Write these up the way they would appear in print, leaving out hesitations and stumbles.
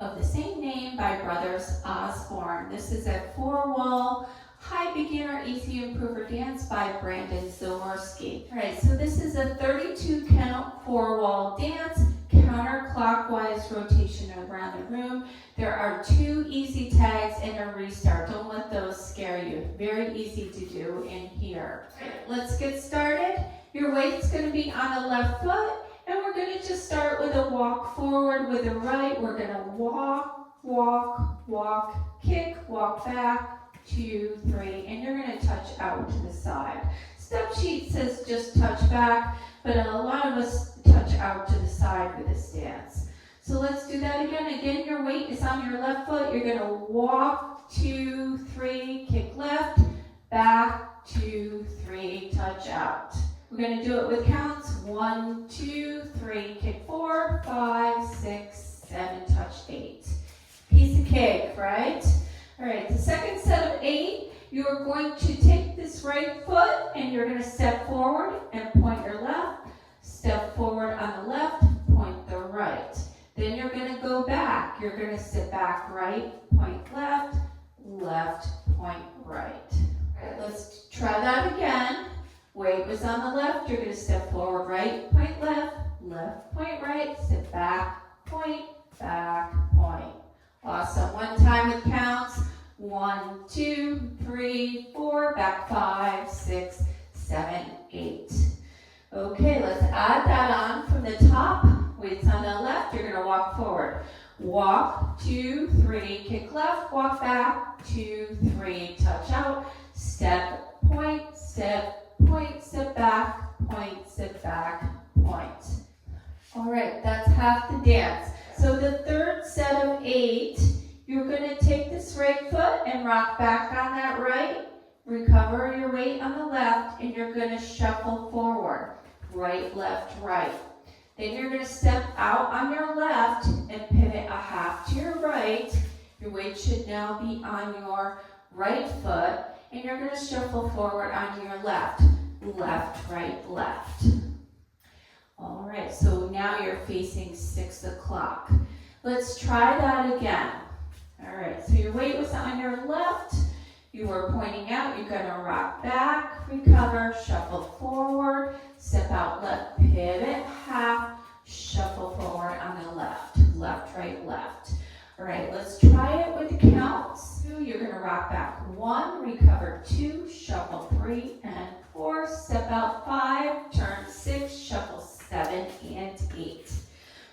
of the same name by brothers Osborne. This is a 4-wall, high beginner, easy improver dance by Brandon Zahorsky. All right, so this is a 32 count 4-wall dance, counterclockwise rotation around the room. There are 2 easy tags and a restart. Don't let those scare you. Very easy to do in here. Let's get started. Your weight's going to be on the left foot, and we're going to just start with a walk forward with the right. We're going to walk, walk, walk, kick, walk back, 2, 3, and you're going to touch out to the side. Step sheet says just touch back, but a lot of us touch out to the side with this dance. So let's do that again. Again, your weight is on your left foot. You're going to walk, 2, 3, kick left, back, 2, 3, touch out. We're going to do it with counts. 1, 2, 3, kick 4, 5, 6, 7, touch 8. Piece of cake, right? All right, the second set of 8, you are going to take this right foot and you're going to step forward and point your left. Step forward on the left, point the right. Then you're going to go back. You're going to step back right, point left, left, point right. All right, let's try that again. Weight was on the left. You're going to step forward right, point left, left, point right, step back, point, point. Awesome. One time with counts. 1, 2, 3, 4, back 5, 6, 7, 8. Okay, let's add that on from the top. Weights on the left, you're going to walk forward. Walk, 2, 3, kick left, walk back, 2, 3, touch out, step, point, step back, point. All right, that's half the dance. So the third set of 8, you're going to take this right foot and rock back on that right, recover your weight on the left, and you're going to shuffle forward. Right, left, right. Then you're going to step out on your left and pivot a half to your right. Your weight should now be on your right foot, and you're going to shuffle forward onto your left. Left, right, left. All right, so now you're facing 6 o'clock. Let's try that again. All right, so your weight was on your left. You were pointing out. You're going to rock back, recover, shuffle forward, step out left, pivot, half, shuffle forward on the left. Left, right, left. All right, let's try it with the counts. You're going to rock back 1, recover 2, shuffle 3 and 4, step out 5, turn 6, shuffle 7 and 8.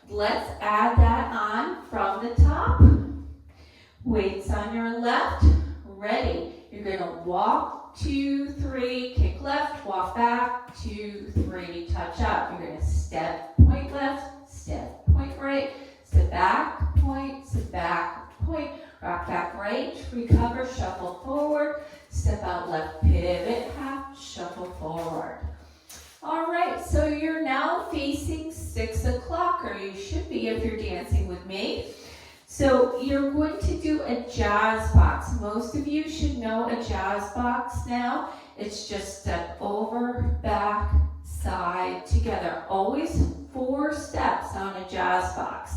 Let's add that on from the top. Weights on your left, ready. You're going to walk, 2, 3, kick left, walk back, 2, 3, touch out. You're going to step, point left, step, point right, step back, point, rock back right, recover, shuffle forward, step out left, pivot, half, shuffle forward. All right, so you're now facing 6 o'clock, or you should be if you're dancing with me. So you're going to do a jazz box. Most of you should know a jazz box now. It's just step over, back, side, together. Always 4 steps on a jazz box.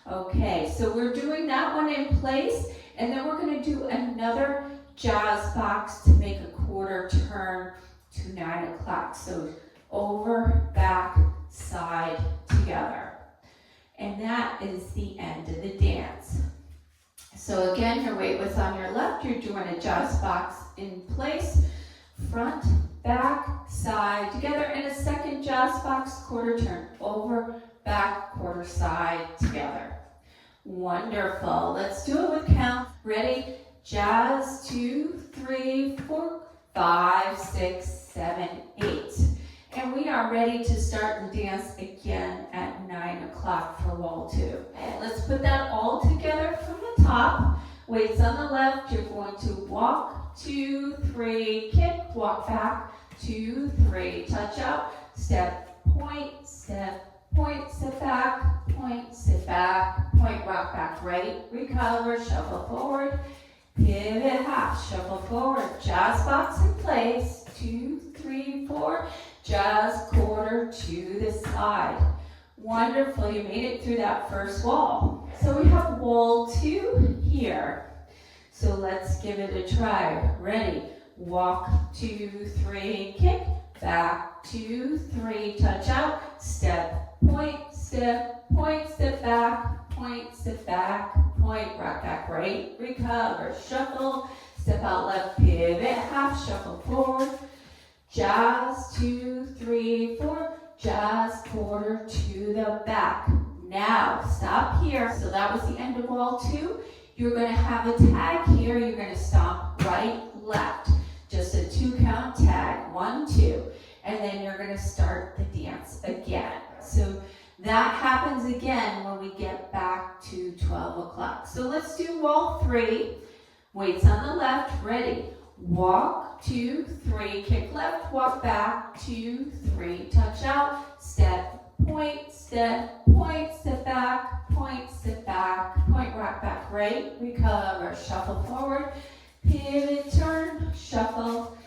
Okay, so we're doing that one in place, and then we're going to do another jazz box to make a quarter turn to 9 o'clock. So over, back, side, together. And that is the end of the dance. So again, your weight was on your left. You're doing a jazz box in place. Front, back, side, together. And a second jazz box, quarter turn. Over, back, quarter, side, together. Wonderful. Let's do it with count. Ready? Jazz, 2, 3, 4, 5, 6, 7, 8. And we are ready to start the dance again at 9 o'clock for wall 2. And let's put that all together from the top. Weights on the left. You're going to walk, 2, 3, kick, walk back, 2, 3, touch out, step, point, step back, point, rock back right, recover, shuffle forward, pivot, half, shuffle forward, jazz box in place, 2, 3, 4, jazz quarter to the side. Wonderful, you made it through that first wall. So we have wall 2 here. So let's give it a try. Ready? Walk, 2, 3, kick, back, 2, 3, touch out, step, point, step back, point, step back, point, rock back, right, recover, shuffle, step out left, pivot, half, shuffle forward, jazz, 2, 3, 4, jazz, quarter to the back. Now, stop here. So that was the end of wall 2. You're going to have a tag here. You're going to stomp right, left. Just a 2 count tag, 1, 2. And then you're going to start the dance again. So that happens again when we get back to 12 o'clock. So let's do wall 3. Weights on the left. Ready. Walk, 2, 3, kick left, walk back, 2, 3, touch out, step, point, step back, point, rock back, right, recover, shuffle forward, pivot, turn, shuffle,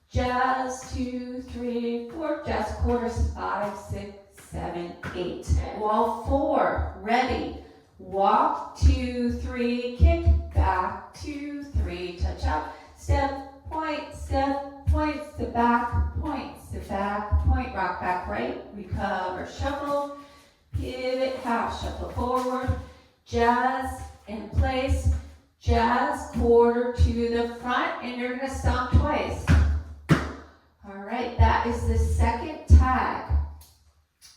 jazz, 2, 3, 4, jazz quarters, 5, 6, 7, 8. Wall 4, ready, walk, 2, 3, kick, back, 2, 3, touch out, step, point, step back, point, rock back, right, recover, shuffle, pivot, half, shuffle forward, jazz in place, jazz quarter to the front, and you're going to stomp twice. All right, that is the second tag,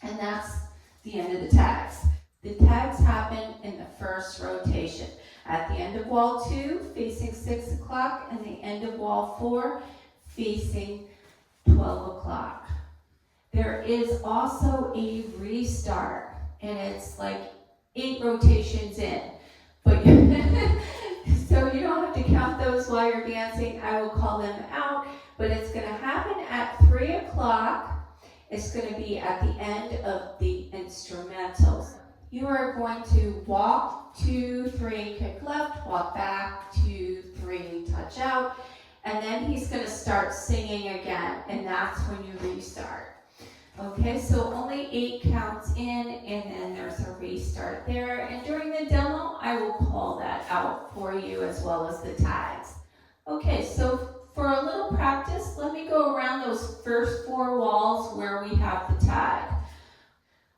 and that's the end of the tags. The tags happen in the first rotation. At the end of wall 2, facing 6 o'clock, and the end of wall 4, facing 12 o'clock. There is also a restart, and it's like 8 rotations in. But so you don't have to count those while you're dancing. I will call them out, but it's going to happen at 3 o'clock. It's going to be at the end of the instrumentals. You are going to walk, 2, 3, kick left, walk back, 2, 3, touch out, and then he's going to start singing again, and that's when you restart. Okay, so only 8 counts in, and then there's a restart there, and during the demo, I will call that out for you as well as the tags. Okay, so for a little practice, let me go around those first 4 walls where we have the tag.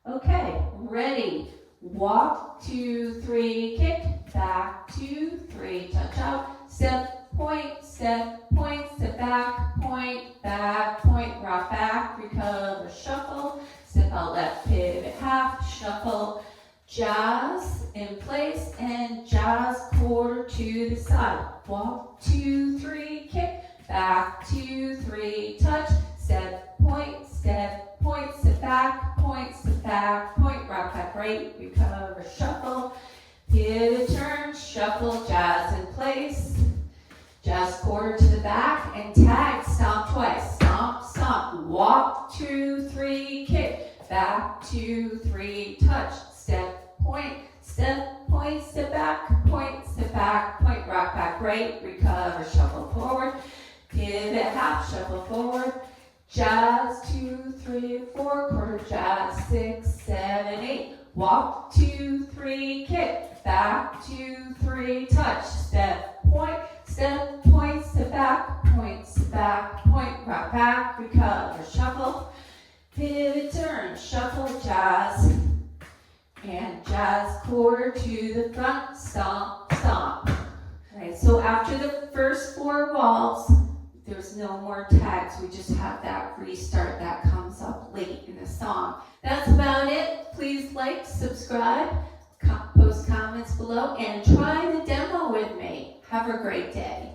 Okay, ready. Walk, 2, 3, kick, back, 2, 3, touch out, step, point, step back, point, rock back, recover, shuffle, step out left, pivot, half, shuffle, jazz in place, and jazz quarter to the side. Walk, 2, 3, kick, back, 2, 3, touch, step, point, step back, point, rock back, right, recover, shuffle, pivot, turn, shuffle, jazz in place, jazz quarter to the back, and tag, stomp twice, stomp, walk, 2, 3, kick, back, 2, 3, touch, step, point, step back, point, rock back, right, recover, shuffle forward, pivot, half, shuffle forward, jazz, 2, 3, 4, quarter jazz, 6, 7, 8, walk, 2, 3, kick, back, 2, 3, touch, step, point, step back, point, rock back, recover, shuffle, pivot, turn, shuffle, jazz, and jazz quarter to the front, stomp. All right, so after the first 4 walls, there's no more tags. We just have that restart that comes up late in the song. That's about it. Please like, subscribe, post comments below, and try the demo with me. Have a great day.